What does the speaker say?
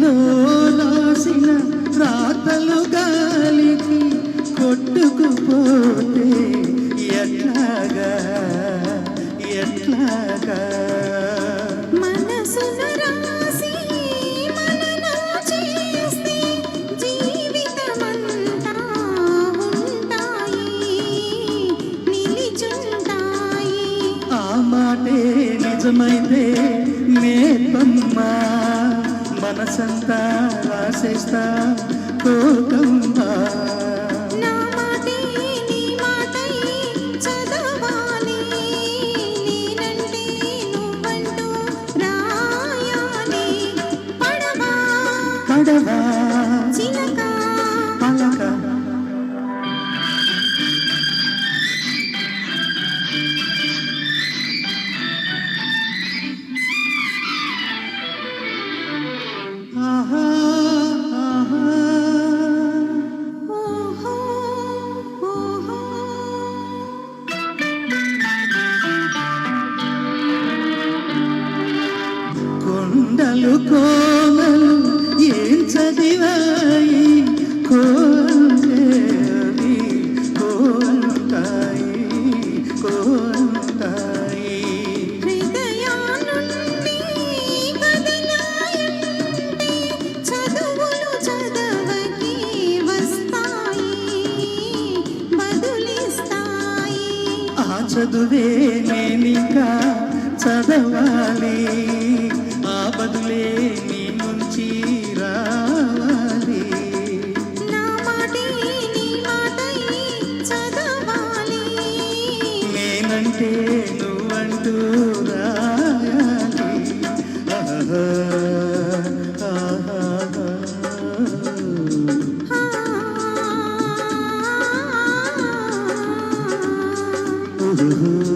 ఎట్లో రాసిన రాతలు గాలికి కొట్టుకుపోతే ఎట్లాగా ఎట్లాగా మనసును రాసి మననం చేస్తే జీవితమంతా ఉంటాయి నిలిచుంటాయి. ఆ మాటే నిజమైతే నేతమ్మా మనసంతా రాసేస్తా కోకమ్మా. నా మాటే నీ మాటై చదవాలి నేనంటే నువ్వంటూ రాయాలి. పడవా పడవా చిలక పలక ఆహా ఆహా ఓహో ఓహో కొండలు కోనలు ఏం చదివాయి కోంటేవి కోంటాయి కోంటాయి. హృదయానుండి కదిలాయంటే చదువులు చదవకి వస్తాయి బదులిస్తాయి. ఆ చదువే నేనింకా చదవాలి, ఆ బదులే నీ నుంచి రావాలి. నా మాటే నీ మాటై చదవాలి నేనంటే నువ్వంటూ రాయాలి. ఆహా, ఆహా, ఆ ఊహు.